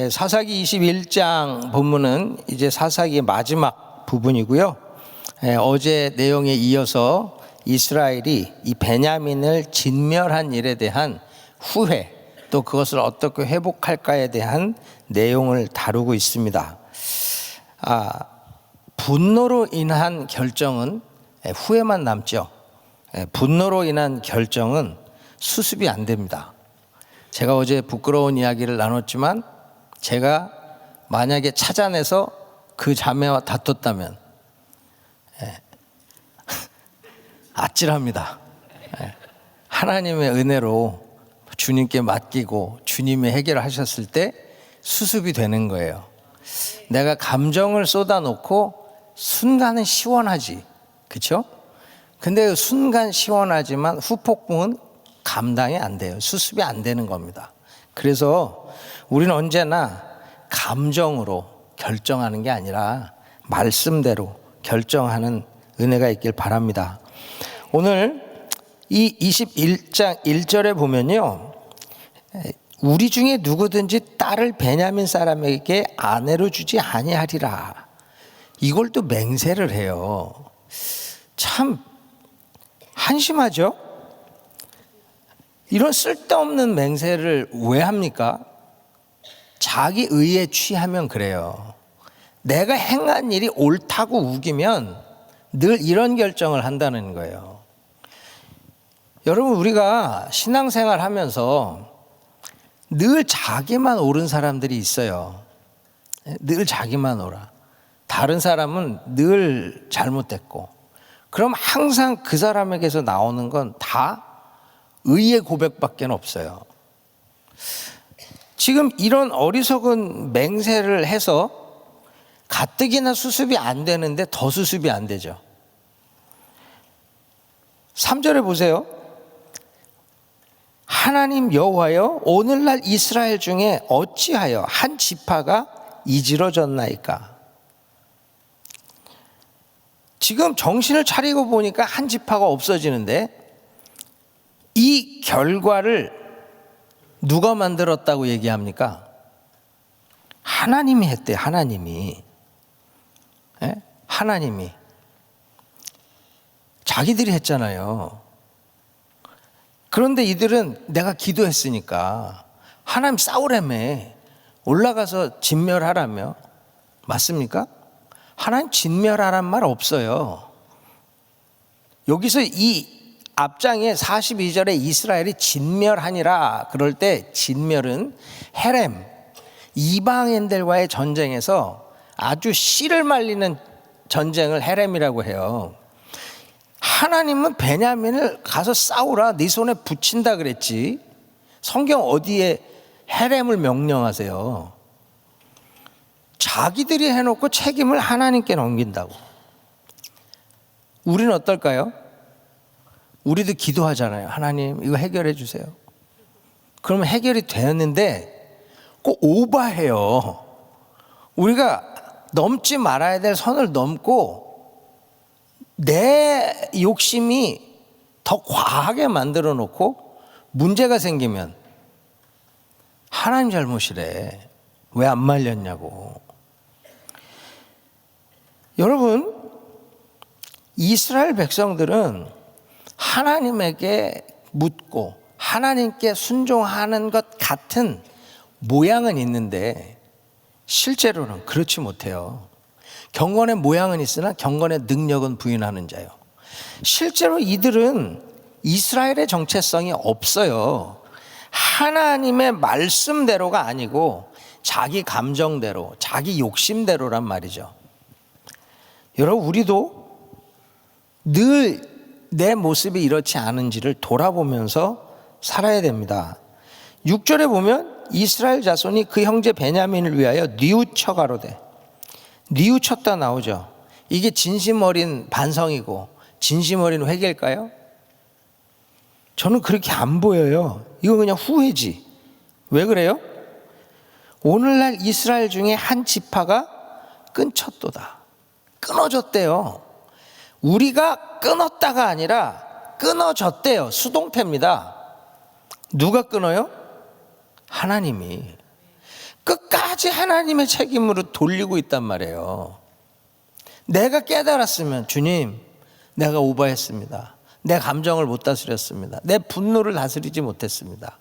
사사기 21장 본문은 이제 사사기의 마지막 부분이고요. 어제 내용에 이어서 이스라엘이 이 베냐민을 진멸한 일에 대한 후회, 또 그것을 어떻게 회복할까에 대한 내용을 다루고 있습니다. 분노로 인한 결정은 후회만 남죠. 분노로 인한 결정은 수습이 안 됩니다. 제가 어제 부끄러운 이야기를 나눴지만, 제가 만약에 찾아내서 그 자매와 다퉜다면 아찔합니다. 하나님의 은혜로 주님께 맡기고 주님이 해결하셨을 때 수습이 되는 거예요. 내가 감정을 쏟아놓고 순간은 시원하지, 그렇죠? 근데 순간 시원하지만 후폭풍은 감당이 안 돼요. 수습이 안 되는 겁니다. 그래서 우리는 언제나 감정으로 결정하는 게 아니라 말씀대로 결정하는 은혜가 있길 바랍니다. 오늘 이 21장 1절에 보면요, 우리 중에 누구든지 딸을 베냐민 사람에게 아내로 주지 아니하리라, 이걸 또 맹세를 해요. 참 한심하죠? 이런 쓸데없는 맹세를 왜 합니까? 자기 의에 취하면 그래요. 내가 행한 일이 옳다고 우기면 늘 이런 결정을 한다는 거예요. 여러분, 우리가 신앙생활 하면서 늘 자기만 옳은 사람들이 있어요. 늘 자기만 옳아. 다른 사람은 늘 잘못됐고. 그럼 항상 그 사람에게서 나오는 건 다 의의 고백밖에 없어요. 지금 이런 어리석은 맹세를 해서 가뜩이나 수습이 안 되는데 더 수습이 안 되죠. 3절에 보세요. 하나님 여호와여, 오늘날 이스라엘 중에 어찌하여 한 지파가 이지러졌나이까. 지금 정신을 차리고 보니까 한 지파가 없어지는데, 이 결과를 누가 만들었다고 얘기합니까? 하나님이 했대요. 하나님이. 하나님이. 자기들이 했잖아요. 그런데 이들은 내가 기도했으니까 하나님 싸우라며, 올라가서 진멸하라며. 맞습니까? 하나님 진멸하란 말 없어요. 여기서 이 앞장에 42절에 이스라엘이 진멸하니라 그럴 때, 진멸은 헤렘, 이방인들과의 전쟁에서 아주 씨를 말리는 전쟁을 헤렘이라고 해요. 하나님은 베냐민을 가서 싸우라, 네 손에 붙인다 그랬지. 성경 어디에 헤렘을 명령하세요? 자기들이 해놓고 책임을 하나님께 넘긴다고. 우리는 어떨까요? 우리도 기도하잖아요. 하나님, 이거 해결해 주세요. 그러면 해결이 되었는데 꼭 오버해요. 우리가 넘지 말아야 될 선을 넘고 내 욕심이 더 과하게 만들어 놓고 문제가 생기면 하나님 잘못이래, 왜 안 말렸냐고. 여러분, 이스라엘 백성들은 하나님에게 묻고 하나님께 순종하는 것 같은 모양은 있는데 실제로는 그렇지 못해요. 경건의 모양은 있으나 경건의 능력은 부인하는 자요. 실제로 이들은 이스라엘의 정체성이 없어요. 하나님의 말씀대로가 아니고 자기 감정대로, 자기 욕심대로란 말이죠. 여러분, 우리도 늘 내 모습이 이렇지 않은지를 돌아보면서 살아야 됩니다. 6절에 보면 이스라엘 자손이 그 형제 베냐민을 위하여 뉘우쳐 가로되, 뉘우쳤다 나오죠. 이게 진심 어린 반성이고 진심 어린 회개일까요? 저는 그렇게 안 보여요. 이거 그냥 후회지. 왜 그래요? 오늘날 이스라엘 중에 한 지파가 끊쳤도다. 끊어졌대요. 우리가 끊었다가 아니라 끊어졌대요. 수동태입니다. 누가 끊어요? 하나님이. 끝까지 끝까지 하나님의 책임으로 돌리고 있단 말이에요. 내가 깨달았으면 주님, 내가 오버했습니다. 내 감정을 못 다스렸습니다. 내 분노를 다스리지 못했습니다.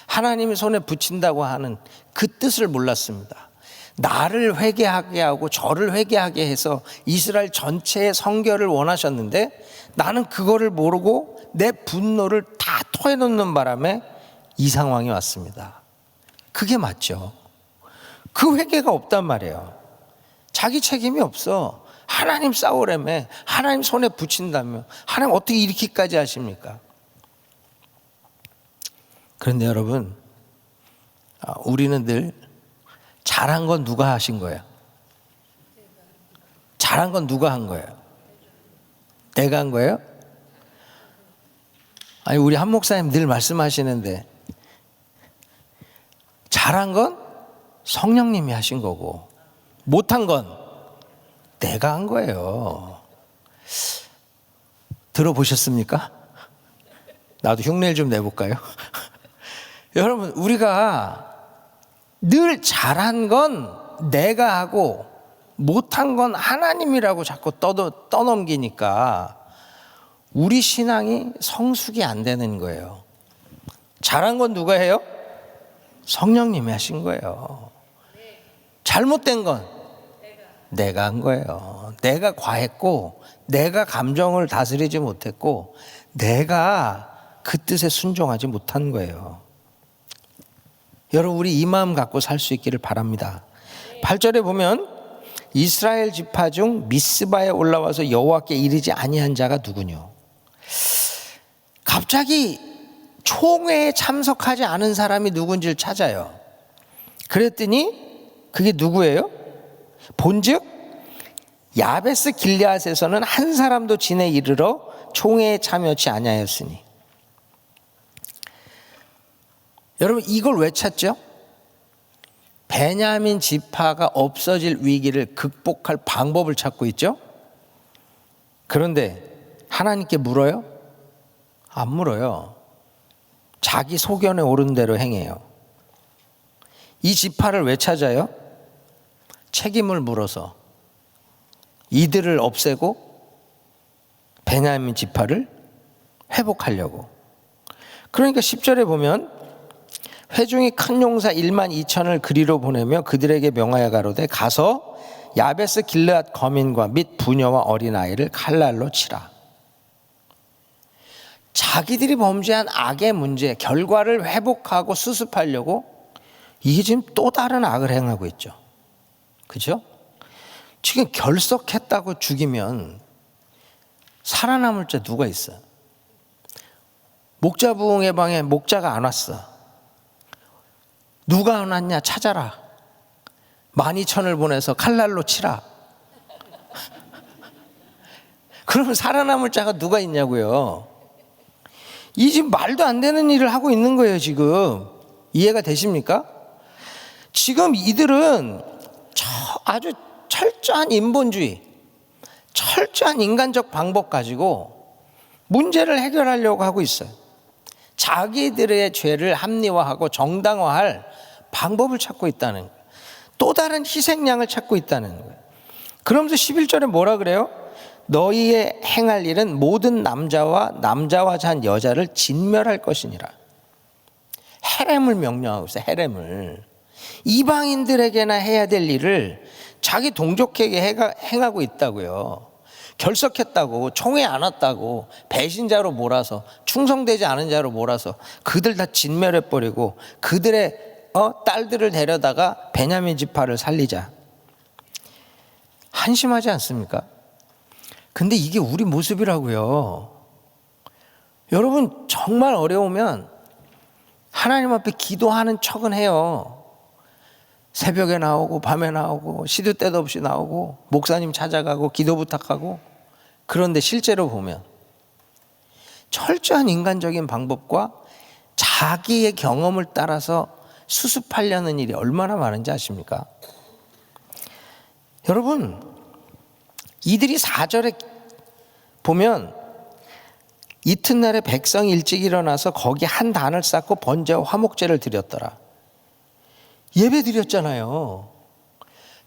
하나님이 손에 붙인다고 하는 그 뜻을 몰랐습니다. 나를 회개하게 하고 저를 회개하게 해서 이스라엘 전체의 성결을 원하셨는데 나는 그거를 모르고 내 분노를 다 토해놓는 바람에 이 상황이 왔습니다. 그게 맞죠. 그 회개가 없단 말이에요. 자기 책임이 없어. 하나님 싸우라며, 하나님 손에 붙인다며, 하나님 어떻게 이렇게까지 하십니까? 그런데 여러분, 우리는 늘 잘한 건 누가 하신 거예요? 잘한 건 누가 한 거예요? 내가 한 거예요? 아니, 우리 한 목사님 늘 말씀하시는데 잘한 건 성령님이 하신 거고 못한 건 내가 한 거예요. 들어보셨습니까? 나도 흉내를 좀 내볼까요? 여러분, 우리가 늘 잘한 건 내가 하고 못한 건 하나님이라고 자꾸 떠넘기니까 우리 신앙이 성숙이 안 되는 거예요. 잘한 건 누가 해요? 성령님이 하신 거예요. 잘못된 건 내가 한 거예요. 내가 과했고 내가 감정을 다스리지 못했고 내가 그 뜻에 순종하지 못한 거예요. 여러분, 우리 이 마음 갖고 살 수 있기를 바랍니다. 8절에 보면 이스라엘 지파 중 미스바에 올라와서 여호와께 이르지 아니한 자가 누구뇨? 갑자기 총회에 참석하지 않은 사람이 누군지를 찾아요. 그랬더니 그게 누구예요? 본즉 야베스 길르앗에서는 한 사람도 진에 이르러 총회에 참여치 아니하였으니. 여러분, 이걸 왜 찾죠? 베냐민 지파가 없어질 위기를 극복할 방법을 찾고 있죠. 그런데 하나님께 물어요? 안 물어요. 자기 소견에 오른 대로 행해요. 이 지파를 왜 찾아요? 책임을 물어서 이들을 없애고 베냐민 지파를 회복하려고. 그러니까 10절에 보면 회중이 큰 용사 1만 2천을 그리로 보내며 그들에게 명하여 가로되 가서 야베스 길르앗 거민과 및 부녀와 어린아이를 칼날로 치라. 자기들이 범죄한 악의 문제, 결과를 회복하고 수습하려고 이게 지금 또 다른 악을 행하고 있죠. 그죠? 지금 결석했다고 죽이면 살아남을 자 누가 있어요? 목자 부흥의 방에 목자가 안 왔어. 누가 안 왔냐 찾아라. 12,000을 보내서 칼날로 치라. 그러면 살아남을 자가 누가 있냐고요. 이 지금 말도 안 되는 일을 하고 있는 거예요. 지금 이해가 되십니까? 지금 이들은 아주 철저한 인본주의, 철저한 인간적 방법 가지고 문제를 해결하려고 하고 있어요. 자기들의 죄를 합리화하고 정당화할 방법을 찾고 있다는 거예요. 또 다른 희생양을 찾고 있다는 거예요. 그러면서 11절에 뭐라 그래요? 너희의 행할 일은 모든 남자와 잔 여자를 진멸할 것이니라. 헤렘을 명령하고 있어요. 헤렘을. 이방인들에게나 해야 될 일을 자기 동족에게 행하고 있다고요. 결석했다고, 총회 안 왔다고, 배신자로 몰아서, 충성되지 않은 자로 몰아서 그들 다 진멸해버리고 그들의 딸들을 데려다가 베냐민 지파를 살리자. 한심하지 않습니까? 근데 이게 우리 모습이라고요. 여러분, 정말 어려우면 하나님 앞에 기도하는 척은 해요. 새벽에 나오고 밤에 나오고 시도 때도 없이 나오고 목사님 찾아가고 기도 부탁하고. 그런데 실제로 보면 철저한 인간적인 방법과 자기의 경험을 따라서 수습하려는 일이 얼마나 많은지 아십니까? 여러분, 이들이 4절에 보면 이튿날에 백성이 일찍 일어나서 거기 한 단을 쌓고 번제와 화목제를 드렸더라. 예배 드렸잖아요.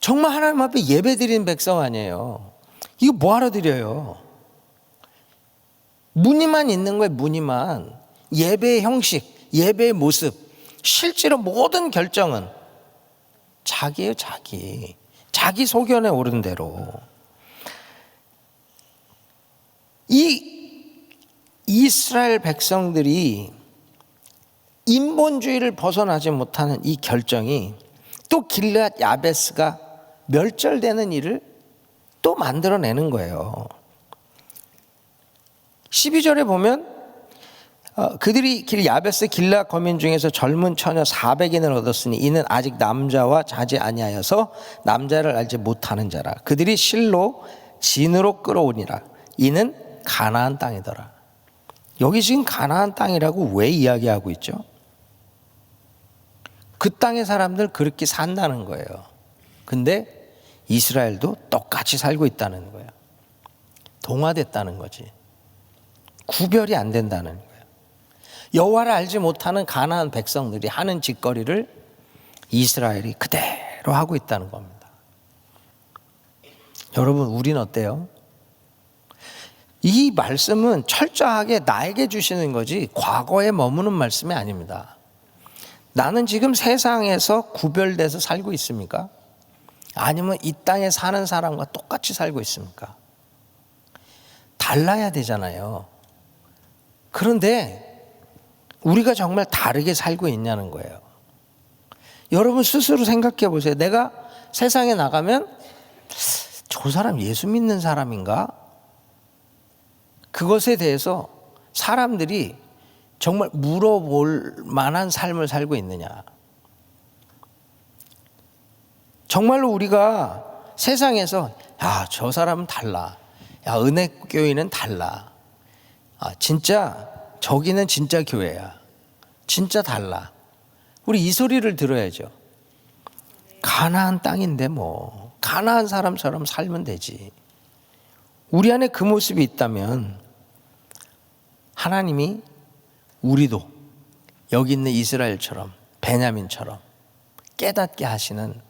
정말 하나님 앞에 예배 드리는 백성 아니에요. 이거 뭐하러 드려요? 무늬만 있는 거예요. 무늬만. 예배의 형식, 예배의 모습, 실제로 모든 결정은 자기예요. 자기 소견에 오른 대로. 이 이스라엘 백성들이 인본주의를 벗어나지 못하는 이 결정이 또 길르앗 야베스가 멸절되는 일을 또 만들어내는 거예요. 12절에 보면 그들이 야베스 길르앗 거민 중에서 젊은 처녀 400인을 얻었으니 이는 아직 남자와 자지 아니하여서 남자를 알지 못하는 자라. 그들이 실로 진으로 끌어오니라. 이는 가나안 땅이더라. 여기 지금 가나안 땅이라고 왜 이야기하고 있죠? 그 땅의 사람들 그렇게 산다는 거예요. 근데 이스라엘도 똑같이 살고 있다는 거예요. 동화됐다는 거지. 구별이 안 된다는 거예요. 여호와를 알지 못하는 가나안 백성들이 하는 짓거리를 이스라엘이 그대로 하고 있다는 겁니다. 여러분, 우린 어때요? 이 말씀은 철저하게 나에게 주시는 거지 과거에 머무는 말씀이 아닙니다. 나는 지금 세상에서 구별돼서 살고 있습니까? 아니면 이 땅에 사는 사람과 똑같이 살고 있습니까? 달라야 되잖아요. 그런데 우리가 정말 다르게 살고 있냐는 거예요. 여러분 스스로 생각해 보세요. 내가 세상에 나가면 저 사람 예수 믿는 사람인가? 그것에 대해서 사람들이 정말 물어볼 만한 삶을 살고 있느냐. 정말로 우리가 세상에서 저 사람은 달라. 은혜교회는 달라. 진짜 저기는 진짜 교회야. 진짜 달라. 우리 이 소리를 들어야죠. 가나안 땅인데 뭐 가나안 사람처럼 살면 되지. 우리 안에 그 모습이 있다면 하나님이 우리도 여기 있는 이스라엘처럼 베냐민처럼 깨닫게 하시는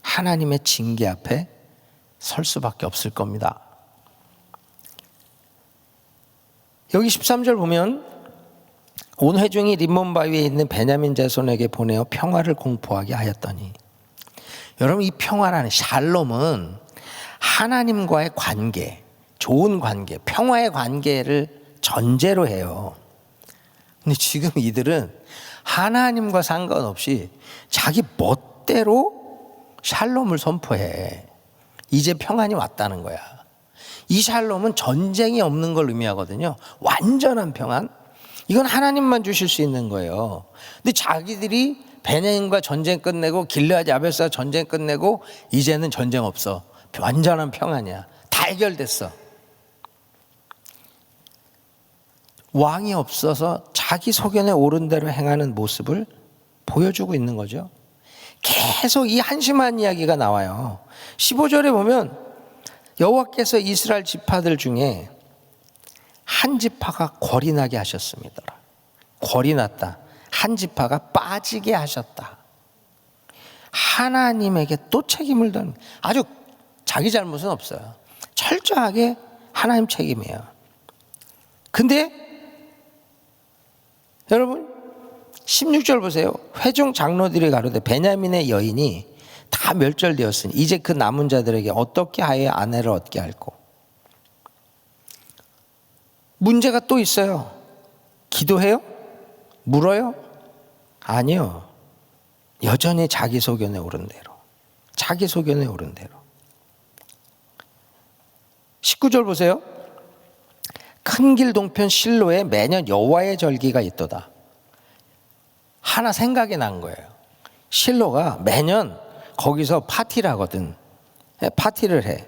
하나님의 징계 앞에 설 수밖에 없을 겁니다. 여기 13절 보면 온 회중이 림몬 바위에 있는 베냐민 자손에게 보내어 평화를 공포하게 하였더니, 여러분 이 평화라는 샬롬은 하나님과의 관계, 좋은 관계, 평화의 관계를 전제로 해요. 근데 지금 이들은 하나님과 상관없이 자기 멋대로 샬롬을 선포해. 이제 평안이 왔다는 거야. 이 샬롬은 전쟁이 없는 걸 의미하거든요. 완전한 평안. 이건 하나님만 주실 수 있는 거예요. 근데 자기들이 베냐민과 전쟁 끝내고 길르앗 야베스와 전쟁 끝내고 이제는 전쟁 없어. 완전한 평안이야. 다 해결됐어. 왕이 없어서 자기 소견에 오른 대로 행하는 모습을 보여주고 있는 거죠. 계속 이 한심한 이야기가 나와요. 15절에 보면 여호와께서 이스라엘 지파들 중에 한 지파가 궐이 나게 하셨습니다. 궐이 났다. 한 지파가 빠지게 하셨다. 하나님에게 또 책임을 던, 아주 자기 잘못은 없어요. 철저하게 하나님 책임이에요. 근데 여러분 16절 보세요. 회중 장로들이 가로되 베냐민의 여인이 다 멸절되었으니 이제 그 남은 자들에게 어떻게 하여 아내를 얻게 할꼬. 문제가 또 있어요. 기도해요? 물어요? 아니요. 여전히 자기 소견에 오른 대로. 자기 소견에 오른 대로. 19절 보세요. 큰 길 동편 실로에 매년 여호와의 절기가 있도다. 하나 생각이 난 거예요. 실로가 매년 거기서 파티를 하거든. 파티를 해.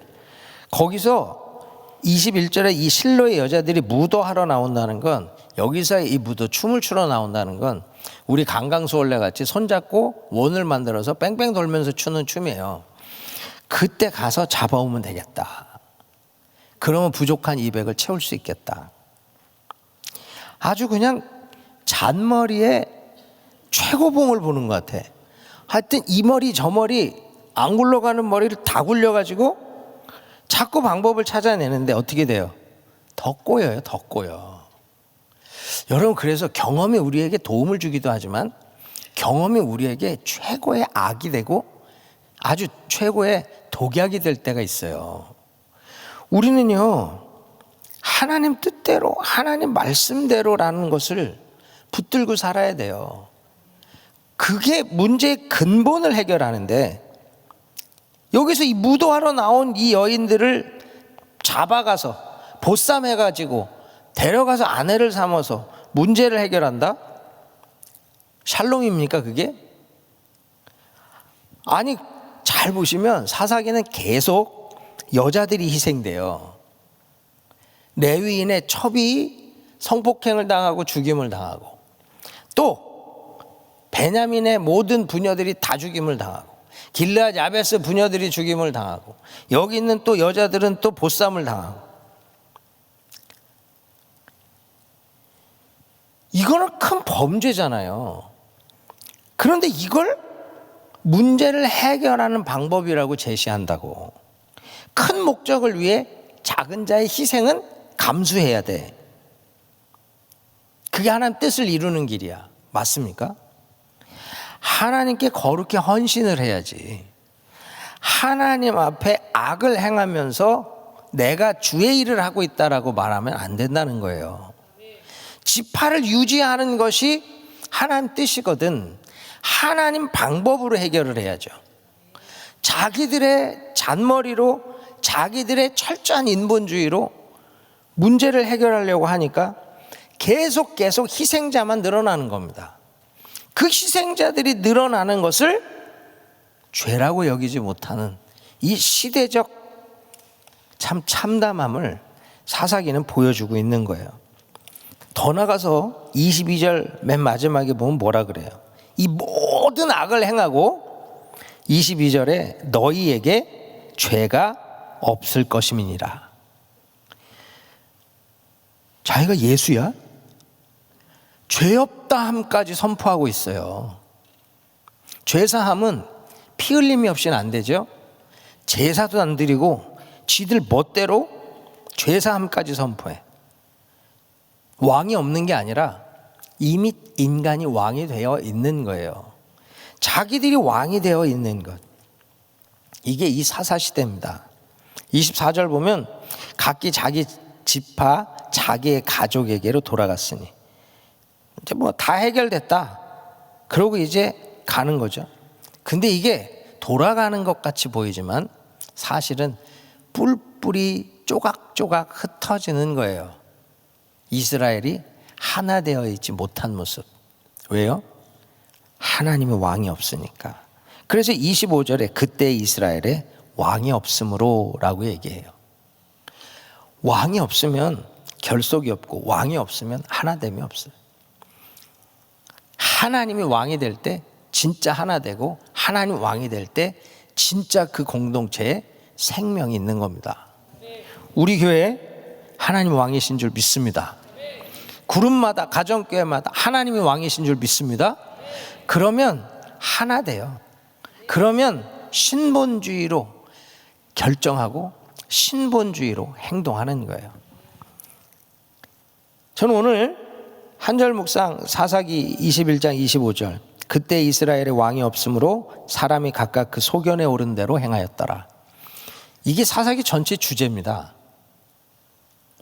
거기서 21절에 이 실로의 여자들이 무도하러 나온다는 건, 여기서 이 무도 춤을 추러 나온다는 건 우리 강강수월래 같이 손잡고 원을 만들어서 뺑뺑 돌면서 추는 춤이에요. 그때 가서 잡아오면 되겠다. 그러면 부족한 200을 채울 수 있겠다. 아주 그냥 잔머리에 최고봉을 보는 것 같아. 하여튼 이 머리 저 머리 안 굴러가는 머리를 다 굴려가지고 자꾸 방법을 찾아내는데 어떻게 돼요? 더 꼬여요, 더 꼬여. 여러분, 그래서 경험이 우리에게 도움을 주기도 하지만 경험이 우리에게 최고의 악이 되고 아주 최고의 독약이 될 때가 있어요. 우리는요, 하나님 뜻대로, 하나님 말씀대로라는 것을 붙들고 살아야 돼요. 그게 문제의 근본을 해결하는데, 여기서 이 무도하러 나온 이 여인들을 잡아가서 보쌈해가지고 데려가서 아내를 삼아서 문제를 해결한다? 샬롬입니까 그게? 아니, 잘 보시면 사사기는 계속 여자들이 희생돼요. 레위인의 첩이 성폭행을 당하고 죽임을 당하고, 또 베냐민의 모든 부녀들이 다 죽임을 당하고, 길르앗 야베스 부녀들이 죽임을 당하고, 여기 있는 또 여자들은 또 보쌈을 당하고. 이거는 큰 범죄잖아요. 그런데 이걸 문제를 해결하는 방법이라고 제시한다고. 큰 목적을 위해 작은 자의 희생은 감수해야 돼. 그게 하나님 뜻을 이루는 길이야. 맞습니까? 하나님께 거룩히 헌신을 해야지. 하나님 앞에 악을 행하면서 내가 주의 일을 하고 있다라고 말하면 안 된다는 거예요. 지파를 유지하는 것이 하나님 뜻이거든. 하나님 방법으로 해결을 해야죠. 자기들의 잔머리로, 자기들의 철저한 인본주의로 문제를 해결하려고 하니까 계속 희생자만 늘어나는 겁니다. 그 희생자들이 늘어나는 것을 죄라고 여기지 못하는 이 시대적 참담함을 사사기는 보여주고 있는 거예요. 더 나가서 22절 맨 마지막에 보면 뭐라 그래요? 이 모든 악을 행하고 22절에 너희에게 죄가 없을 것임이니라. 자기가 예수야? 죄 없다 함까지 선포하고 있어요. 죄사함은 피 흘림이 없이는 안 되죠. 제사도 안 드리고 지들 멋대로 죄사함까지 선포해. 왕이 없는 게 아니라 이미 인간이 왕이 되어 있는 거예요. 자기들이 왕이 되어 있는 것. 이게 이 사사시대입니다. 24절 보면 각기 자기 지파 자기의 가족에게로 돌아갔으니 이제 뭐 다 해결됐다. 그러고 이제 가는 거죠. 근데 이게 돌아가는 것 같이 보이지만 사실은 뿔뿔이 조각조각 흩어지는 거예요. 이스라엘이 하나 되어 있지 못한 모습. 왜요? 하나님의 왕이 없으니까. 그래서 25절에 그때 이스라엘에 왕이 없으므로 라고 얘기해요. 왕이 없으면 결속이 없고 왕이 없으면 하나됨이 없어요. 하나님이 왕이 될 때 진짜 하나 되고 하나님 왕이 될 때 진짜 그 공동체에 생명이 있는 겁니다. 우리 교회 하나님 왕이신 줄 믿습니다. 그룹마다 가정교회마다 하나님이 왕이신 줄 믿습니다. 그러면 하나 돼요. 그러면 신본주의로 결정하고 신본주의로 행동하는 거예요. 저는 오늘 한절 묵상 사사기 21장 25절 그때 이스라엘의 왕이 없으므로 사람이 각각 그 소견에 오른 대로 행하였더라. 이게 사사기 전체 주제입니다.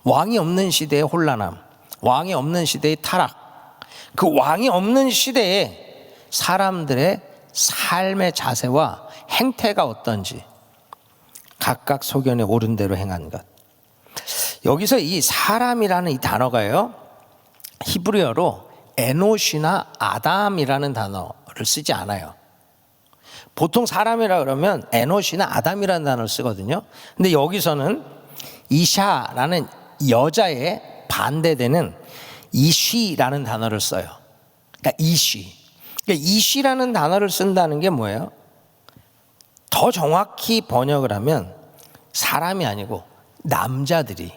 왕이 없는 시대의 혼란함, 왕이 없는 시대의 타락, 그 왕이 없는 시대에 사람들의 삶의 자세와 행태가 어떤지 각각 소견에 오른 대로 행한 것. 여기서 이 사람이라는 이 단어가요, 히브리어로 에노시나 아담이라는 단어를 쓰지 않아요. 보통 사람이라 그러면 에노시나 아담이라는 단어를 쓰거든요. 근데 여기서는 이샤라는 여자의 반대되는 이쉬라는 단어를 써요. 그러니까 이쉬. 그러니까 이쉬라는 단어를 쓴다는 게 뭐예요? 더 정확히 번역을 하면 사람이 아니고 남자들이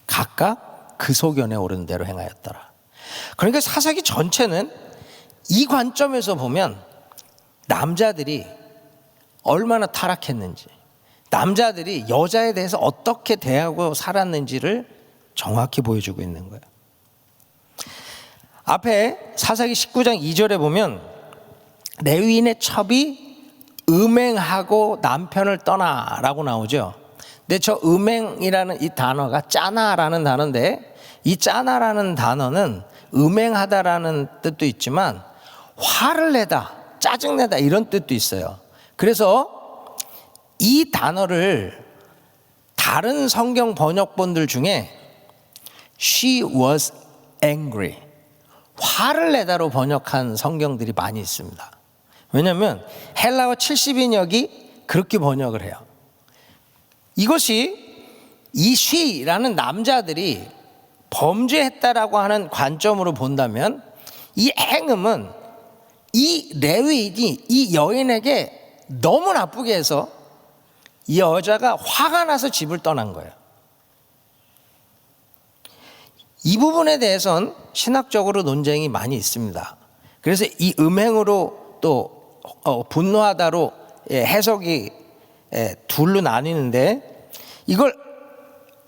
각각 그 소견에 오른 대로 행하였더라. 그러니까 사사기 전체는 이 관점에서 보면 남자들이 얼마나 타락했는지, 남자들이 여자에 대해서 어떻게 대하고 살았는지를 정확히 보여주고 있는 거예요. 앞에 사사기 19장 2절에 보면 레위인의 첩이 음행하고 남편을 떠나라고 나오죠. 근데 저 음행이라는 이 단어가 짜나라는 단어인데, 이 짜나라는 단어는 음행하다라는 뜻도 있지만 화를 내다, 짜증내다 이런 뜻도 있어요. 그래서 이 단어를 다른 성경 번역본들 중에 She was angry, 화를 내다로 번역한 성경들이 많이 있습니다. 왜냐하면 헬라어 70인역이 그렇게 번역을 해요. 이것이 이 she라는 남자들이 범죄했다라고 하는 관점으로 본다면, 이 행음은 이 레위인이 이 여인에게 너무 나쁘게 해서 이 여자가 화가 나서 집을 떠난 거예요. 이 부분에 대해서는 신학적으로 논쟁이 많이 있습니다. 그래서 이 음행으로 또 분노하다로 해석이 둘로 나뉘는데, 이걸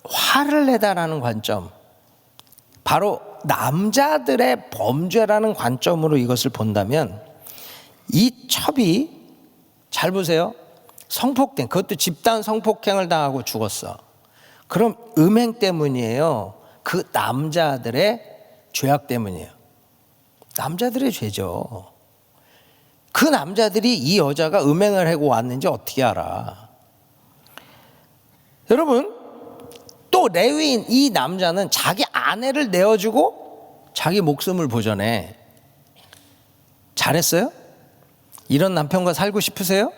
화를 내다라는 관점, 바로 남자들의 범죄라는 관점으로 이것을 본다면, 이 첩이, 잘 보세요, 성폭행, 그것도 집단 성폭행을 당하고 죽었어. 그럼 음행 때문이에요? 그 남자들의 죄악 때문이에요? 남자들의 죄죠. 그 남자들이 이 여자가 음행을 하고 왔는지 어떻게 알아? 여러분, 또 레위인 이 남자는 자기 아내를 내어주고 자기 목숨을 보전해. 잘했어요? 이런 남편과 살고 싶으세요?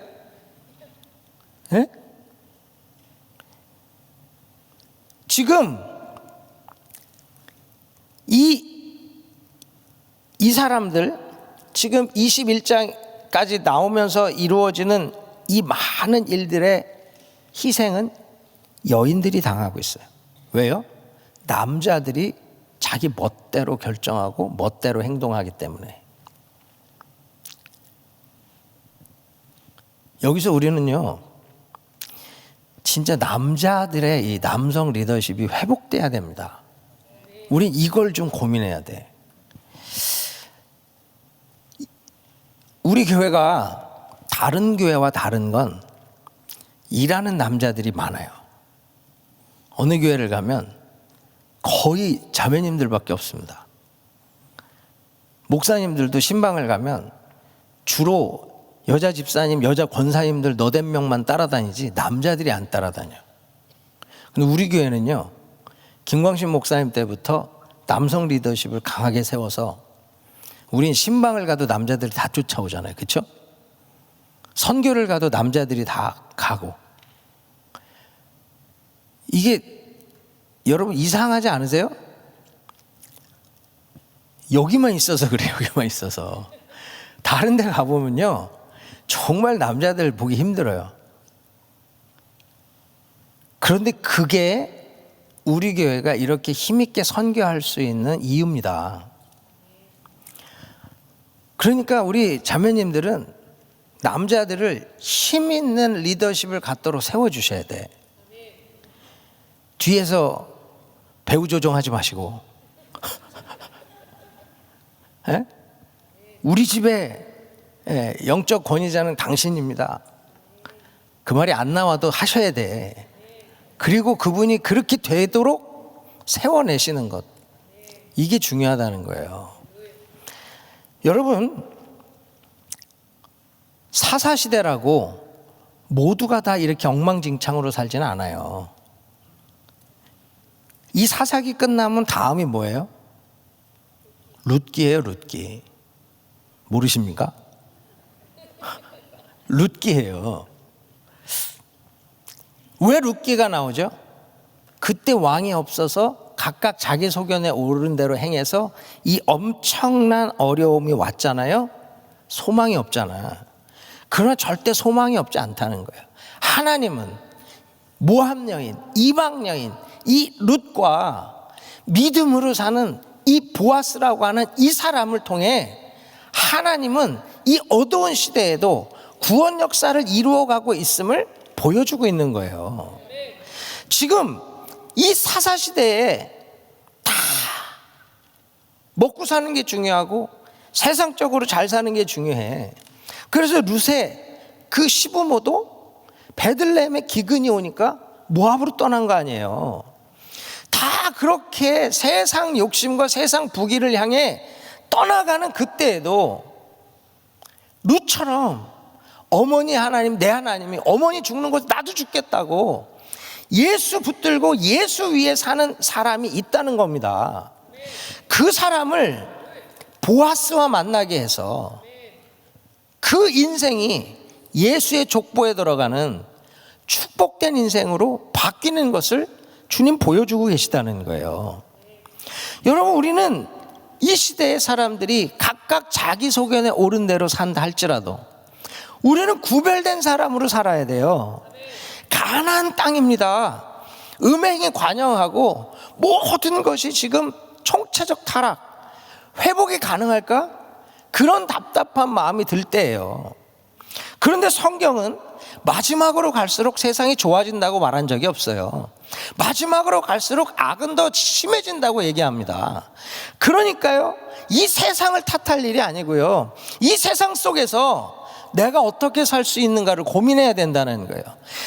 네? 지금 이 사람들, 지금 21장까지 나오면서 이루어지는 이 많은 일들의 희생은 여인들이 당하고 있어요. 왜요? 남자들이 자기 멋대로 결정하고 멋대로 행동하기 때문에. 여기서 우리는요, 진짜 남자들의 이 남성 리더십이 회복돼야 됩니다. 우린 이걸 좀 고민해야 돼. 우리 교회가 다른 교회와 다른 건 일하는 남자들이 많아요. 어느 교회를 가면 거의 자매님들밖에 없습니다. 목사님들도 신방을 가면 주로 여자 집사님, 여자 권사님들 너댓 명만 따라다니지 남자들이 안 따라다녀. 근데 우리 교회는요, 김광신 목사님 때부터 남성 리더십을 강하게 세워서 우린 신방을 가도 남자들이 다 쫓아오잖아요. 그렇죠? 선교를 가도 남자들이 다 가고. 이게 여러분 이상하지 않으세요? 여기만 있어서 그래요. 여기만 있어서. 다른 데 가보면요, 정말 남자들 보기 힘들어요. 그런데 그게 우리 교회가 이렇게 힘있게 선교할 수 있는 이유입니다. 그러니까 우리 자매님들은 남자들을 힘 있는 리더십을 갖도록 세워주셔야 돼. 뒤에서 배우 조종하지 마시고. 우리 집에 영적 권위자는 당신입니다. 그 말이 안 나와도 하셔야 돼. 그리고 그분이 그렇게 되도록 세워내시는 것, 이게 중요하다는 거예요. 여러분, 사사시대라고 모두가 다 이렇게 엉망진창으로 살지는 않아요. 이 사사기 끝나면 다음이 뭐예요? 룻기예요. 룻기. 모르십니까? 룻기예요. 왜 룻기가 나오죠? 그때 왕이 없어서 각각 자기 소견에 오른 대로 행해서 이 엄청난 어려움이 왔잖아요. 소망이 없잖아. 그러나 절대 소망이 없지 않다는 거예요. 하나님은 모함 여인, 이방 여인, 이 룻과 믿음으로 사는 이 보아스라고 하는 이 사람을 통해 하나님은 이 어두운 시대에도 구원 역사를 이루어가고 있음을 보여주고 있는 거예요. 지금 이 사사시대에 다 먹고 사는 게 중요하고 세상적으로 잘 사는 게 중요해. 그래서 룻의 그 시부모도 베들레헴에 기근이 오니까 모압으로 떠난 거 아니에요. 다 그렇게 세상 욕심과 세상 부귀를 향해 떠나가는 그때에도 룻처럼 어머니 하나님, 내 하나님이 어머니 죽는 곳 나도 죽겠다고 예수 붙들고 예수 위에 사는 사람이 있다는 겁니다. 그 사람을 보아스와 만나게 해서 그 인생이 예수의 족보에 들어가는 축복된 인생으로 바뀌는 것을 주님 보여주고 계시다는 거예요. 여러분, 우리는 이 시대의 사람들이 각각 자기 소견에 옳은 대로 산다 할지라도 우리는 구별된 사람으로 살아야 돼요. 가나안 땅입니다. 음행에 관영하고 모든 것이 지금 총체적 타락, 회복이 가능할까? 그런 답답한 마음이 들 때예요. 그런데 성경은 마지막으로 갈수록 세상이 좋아진다고 말한 적이 없어요. 마지막으로 갈수록 악은 더 심해진다고 얘기합니다. 그러니까요, 이 세상을 탓할 일이 아니고요, 이 세상 속에서 내가 어떻게 살 수 있는가를 고민해야 된다는 거예요.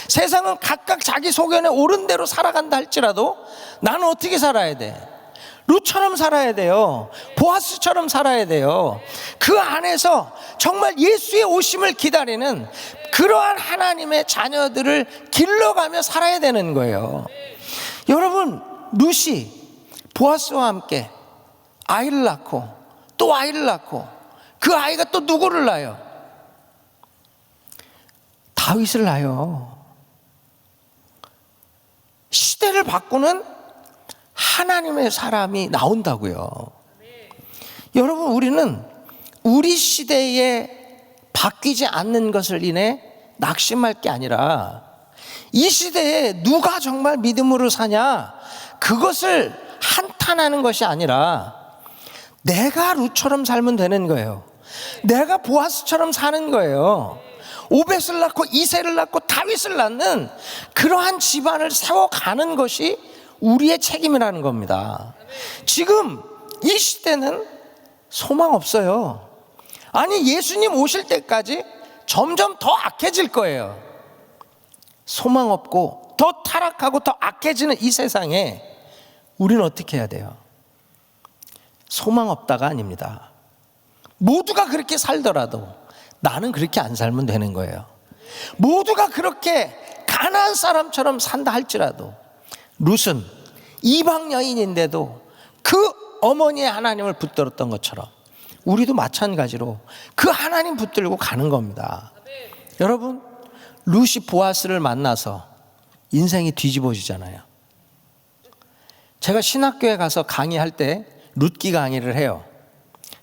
세상은 각각 자기 소견에 옳은 대로 살아간다 할지라도 나는 어떻게 살아야 돼? 룻처럼 살아야 돼요. 보아스처럼 살아야 돼요. 그 안에서 정말 예수의 오심을 기다리는 그러한 하나님의 자녀들을 길러가며 살아야 되는 거예요. 여러분, 룻이 보아스와 함께 아이를 낳고 또 아이를 낳고 그 아이가 또 누구를 낳아요? 다윗을 낳아요. 시대를 바꾸는 하나님의 사람이 나온다고요. 여러분, 우리는 우리 시대에 바뀌지 않는 것을 인해 낙심할 게 아니라 이 시대에 누가 정말 믿음으로 사냐, 그것을 한탄하는 것이 아니라 내가 룻처럼 살면 되는 거예요. 내가 보아스처럼 사는 거예요. 오벳을 낳고 이새를 낳고 다윗을 낳는 그러한 집안을 세워가는 것이 우리의 책임이라는 겁니다. 지금 이 시대는 소망 없어요. 아니, 예수님 오실 때까지 점점 더 악해질 거예요. 소망 없고 더 타락하고 더 악해지는 이 세상에 우리는 어떻게 해야 돼요? 소망 없다가 아닙니다. 모두가 그렇게 살더라도 나는 그렇게 안 살면 되는 거예요. 모두가 그렇게 가난한 사람처럼 산다 할지라도 룻은 이방 여인인데도 그 어머니의 하나님을 붙들었던 것처럼 우리도 마찬가지로 그 하나님 붙들고 가는 겁니다. 여러분, 룻이 보아스를 만나서 인생이 뒤집어지잖아요. 제가 신학교에 가서 강의할 때 룻기 강의를 해요.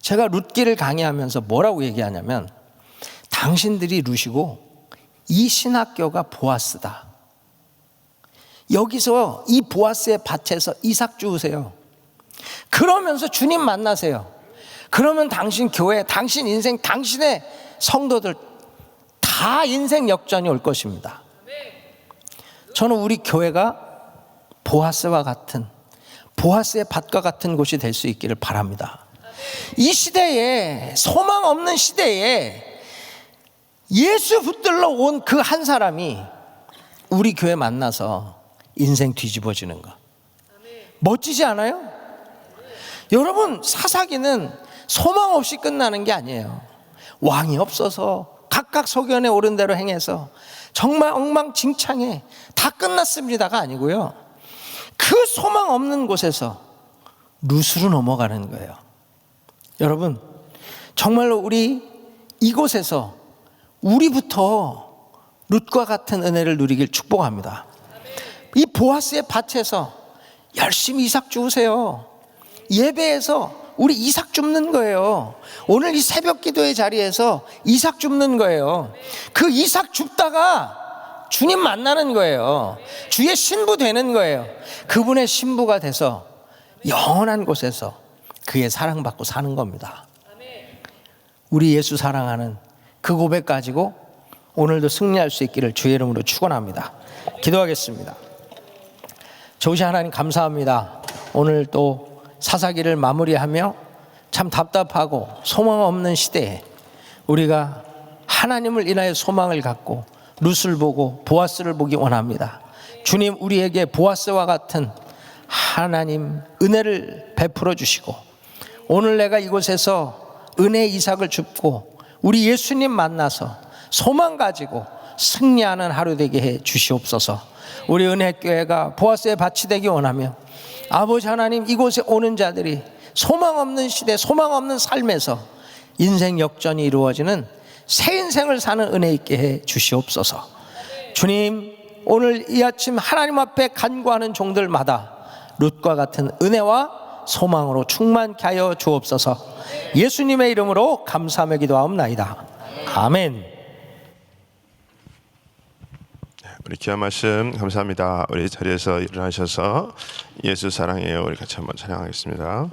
제가 룻기를 강의하면서 뭐라고 얘기하냐면, 당신들이 룻이고 이 신학교가 보아스다. 여기서 이 보아스의 밭에서 이삭 주우세요. 그러면서 주님 만나세요. 그러면 당신 교회, 당신 인생, 당신의 성도들 다 인생 역전이 올 것입니다. 저는 우리 교회가 보아스와 같은, 보아스의 밭과 같은 곳이 될 수 있기를 바랍니다. 이 시대에, 소망 없는 시대에 예수 붙들러 온 그 한 사람이 우리 교회 만나서 인생 뒤집어지는 거 멋지지 않아요? 여러분, 사사기는 소망 없이 끝나는 게 아니에요. 왕이 없어서 각각 소견에 옳은 대로 행해서 정말 엉망진창에 다 끝났습니다가 아니고요, 그 소망 없는 곳에서 룻으로 넘어가는 거예요. 여러분, 정말로 우리 이곳에서 우리부터 룻과 같은 은혜를 누리길 축복합니다. 이 보아스의 밭에서 열심히 이삭 주우세요. 예배에서 우리 이삭 줍는 거예요. 오늘 이 새벽 기도의 자리에서 이삭 줍는 거예요. 그 이삭 줍다가 주님 만나는 거예요. 주의 신부 되는 거예요. 그분의 신부가 돼서 영원한 곳에서 그의 사랑받고 사는 겁니다. 우리 예수 사랑하는 그 고백 가지고 오늘도 승리할 수 있기를 주의 이름으로 축원합니다. 기도하겠습니다. 좋으신 하나님 감사합니다. 오늘 또 사사기를 마무리하며 참 답답하고 소망 없는 시대에 우리가 하나님을 인하여 소망을 갖고 룻을 보고 보아스를 보기 원합니다. 주님, 우리에게 보아스와 같은 하나님 은혜를 베풀어 주시고 오늘 내가 이곳에서 은혜의 이삭을 줍고 우리 예수님 만나서 소망 가지고 승리하는 하루 되게 해 주시옵소서. 우리 은혜교회가 보아스의 밭이 되기 원하며 아버지 하나님, 이곳에 오는 자들이 소망 없는 시대, 소망 없는 삶에서 인생 역전이 이루어지는 새 인생을 사는 은혜 있게 해 주시옵소서. 주님, 오늘 이 아침 하나님 앞에 간구하는 종들마다 룻과 같은 은혜와 소망으로 충만케 하여 주옵소서. 예수님의 이름으로 감사하며 기도하옵나이다. 아멘. 우리 귀한 말씀 감사합니다. 우리 자리에서 일어나셔서 예수 사랑해요 우리 같이 한번 찬양하겠습니다.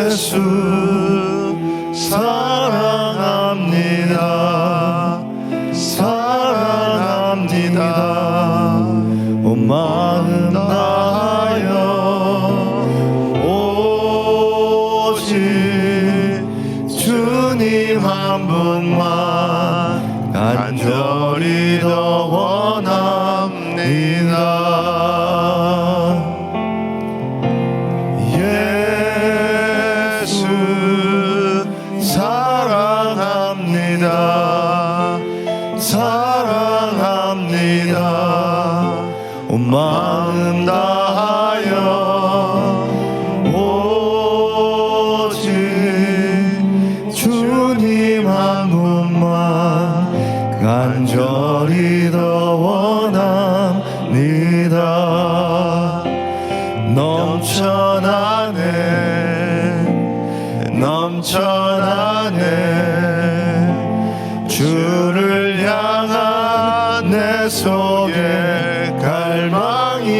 예수 사랑합니다. 사랑합니다. 온 마음 다하여 오직 주님 한 분만 간절히 더 원합니다. 사랑합니다. 온 마음 다하여 오직 주님 한 분만 간절히 더 원합니다. 넘쳐나네 주를 향한 내 속의 갈망이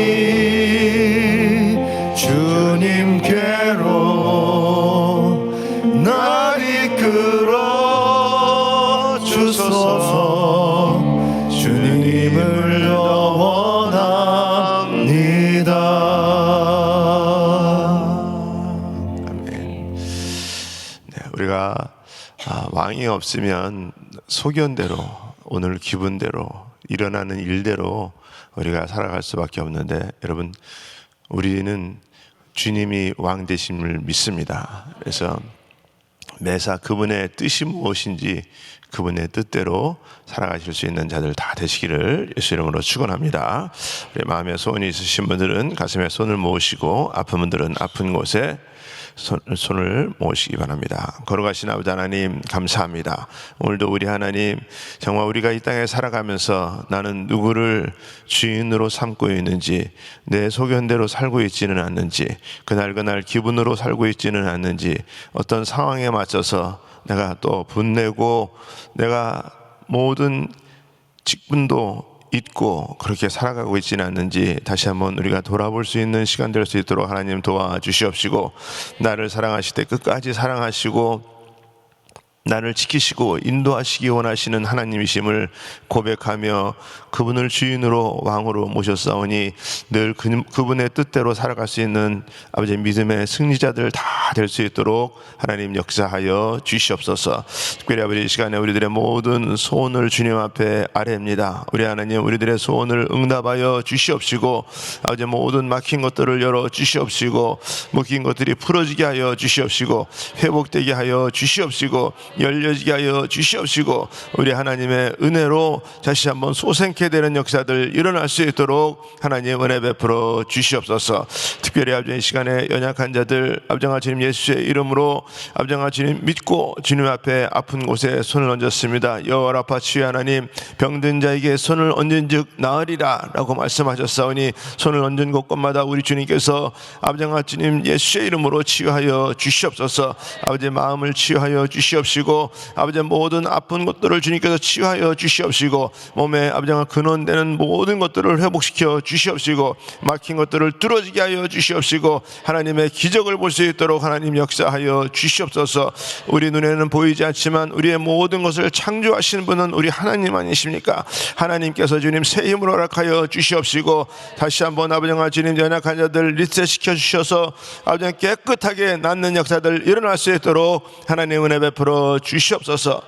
주님께로 날 이끌어 주소서. 주님을 더 원합니다. 아멘. 네, 우리가 왕이 없으면 소견대로, 오늘 기분대로, 일어나는 일대로 우리가 살아갈 수밖에 없는데, 여러분, 우리는 주님이 왕 되심을 믿습니다. 그래서 매사 그분의 뜻이 무엇인지 그분의 뜻대로 살아가실 수 있는 자들 다 되시기를 예수 이름으로 축원합니다. 우리 마음에 소원이 있으신 분들은 가슴에 손을 모으시고, 아픈 분들은 아픈 곳에 손을 모으시기 바랍니다. 걸어가신 아버지 하나님 감사합니다. 오늘도 우리 하나님, 정말 우리가 이 땅에 살아가면서 나는 누구를 주인으로 삼고 있는지, 내 소견대로 살고 있지는 않는지, 그날 기분으로 살고 있지는 않는지, 어떤 상황에 맞춰서 내가 또 분내고 내가 모든 직분도 잊고 그렇게 살아가고 있지는 않는지 다시 한번 우리가 돌아볼 수 있는 시간 될 수 있도록 하나님 도와주시옵시고, 나를 사랑하실 때 끝까지 사랑하시고 나를 지키시고 인도하시기 원하시는 하나님이심을 고백하며 그분을 주인으로 왕으로 모셨사오니 늘 그분의 뜻대로 살아갈 수 있는 아버지의 믿음의 승리자들 다 될 수 있도록 하나님 역사하여 주시옵소서. 특별히 아버지 이 시간에 우리들의 모든 소원을 주님 앞에 아뢰입니다. 우리 하나님, 우리들의 소원을 응답하여 주시옵시고, 아버지 모든 막힌 것들을 열어 주시옵시고, 묶인 것들이 풀어지게 하여 주시옵시고, 회복되게 하여 주시옵시고, 열려지게 하여 주시옵시고, 우리 하나님의 은혜로 다시 한번 소생케 되는 역사들 일어날 수 있도록 하나님 은혜 베풀어 주시옵소서. 특별히 아버지 이 시간에 연약한 자들, 아버지가 주님 예수의 이름으로 아버지가 주님 믿고 주님 앞에 아픈 곳에 손을 얹었습니다. 여호와 라파 치유 하나님, 병든 자에게 손을 얹은즉 나으리라 라고 말씀하셨사오니 손을 얹은 곳곳마다 우리 주님께서 아버지가 주님 예수의 이름으로 치유하여 주시옵소서. 아버지의 마음을 치유하여 주시옵시고 주시옵시고 아버지 모든 아픈 것들을 주님께서 치유하여 주시옵시고 몸에 아버지가 근원되는 모든 것들을 회복시켜 주시옵시고 막힌 것들을 뚫어지게 하여 주시옵시고 하나님의 기적을 볼 수 있도록 하나님 역사하여 주시옵소서. 우리 눈에는 보이지 않지만 우리의 모든 것을 창조하시는 분은 우리 하나님 아니십니까? 하나님께서 주님 새 힘을 허락하여 주시옵시고 다시 한번 아버지가 주님 연약한 자들 리셋시켜 주셔서 아버지 깨끗하게 낫는 역사들 일어날 수 있도록 하나님 은혜 베풀어 주시옵소서.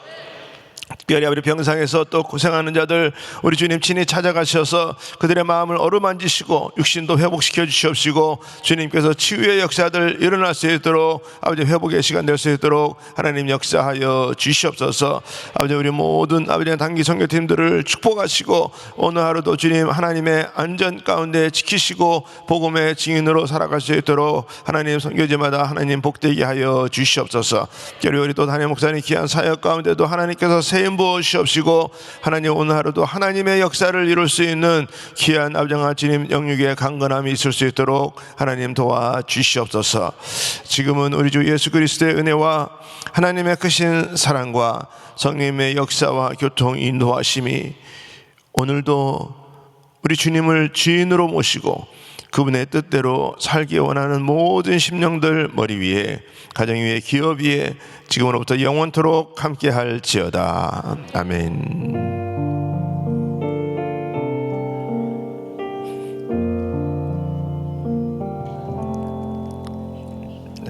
특별히 우리 병상에서 또 고생하는 자들 우리 주님 친히 찾아가셔서 그들의 마음을 어루만지시고 육신도 회복시켜 주시옵시고 주님께서 치유의 역사들 일어날 수 있도록 아버지 회복의 시간 될 수 있도록 하나님 역사하여 주시옵소서. 아버지 우리 모든 아버지 단기 선교팀들을 축복하시고 오늘 하루도 주님 하나님의 안전 가운데 지키시고 복음의 증인으로 살아갈 수 있도록 하나님 선교지마다 하나님 복되게 하여 주시옵소서. 특별히 우리 또 담임 목사님 귀한 사역 가운데도 하나님께서 세임 부으시옵시고 하나님 오늘 하루도 하나님의 역사를 이룰 수 있는 귀한 아버지와 주님 영육의 강건함이 있을 수 있도록 하나님 도와주시옵소서. 지금은 우리 주 예수 그리스도의 은혜와 하나님의 크신 사랑과 성령님의 역사와 교통 인도하심이 오늘도 우리 주님을 주인으로 모시고 그분의 뜻대로 살기 원하는 모든 심령들 머리 위에 가정 위에 기업 위에 지금으로부터 영원토록 함께 할지어다. 아멘.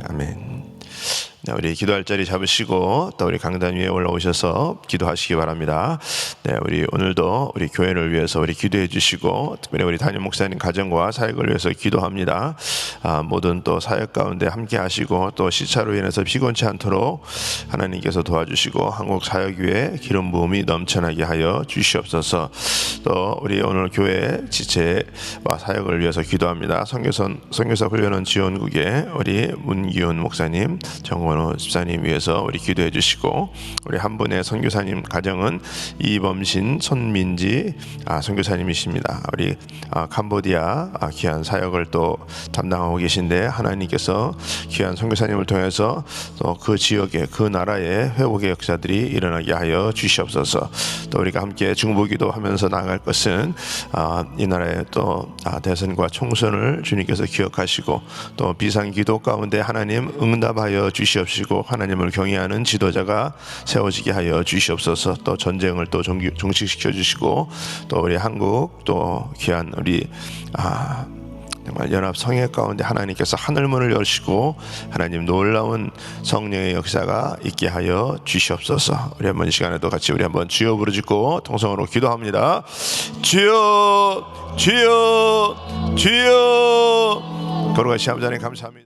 아멘. 네, 우리 기도할 자리 잡으시고 또 우리 강단 위에 올라오셔서 기도하시기 바랍니다. 네, 우리 오늘도 우리 교회를 위해서 우리 기도해 주시고 특별히 우리 담임 목사님 가정과 사역을 위해서 기도합니다. 모든 또 사역 가운데 함께 하시고 또 시차로 인해서 피곤치 않도록 하나님께서 도와주시고 한국 사역 위에 기름 부음이 넘쳐나게 하여 주시옵소서. 또 우리 오늘 교회 지체와 사역을 위해서 기도합니다. 선교사 훈련원 지원국에 우리 문기훈 목사님, 정원호 집사님 위해서 우리 기도해 주시고 우리 한 분의 선교사님 가정은 이범신 손민지 선교사님이십니다. 우리 캄보디아 귀한 사역을 또 담당하고 계신데 하나님께서 귀한 선교사님을 통해서 또 그 지역에 그 나라의 회복의 역사들이 일어나게 하여 주시옵소서. 또 우리가 함께 중보기도 하면서 나아갈 것은 이 나라의 또 대선과 총선을 주님께서 기억하시고 또 비상기도 가운데 하나님 응답하여 주시옵시고 하나님을 경외하는 지도자가 세워지게 하여 주시옵소서. 또 전쟁을 또 종식시켜 주시고 또 우리 한국 또 귀한 우리 정말 연합 성회 가운데 하나님께서 하늘문을 여시고 하나님 놀라운 성령의 역사가 있게 하여 주시옵소서. 우리 한번 이 시간에도 같이 우리 한번 주여 부르짖고 통성으로 기도합니다. 주여 주여 주여. 거룩하신 아버지 하나님 감사합니다.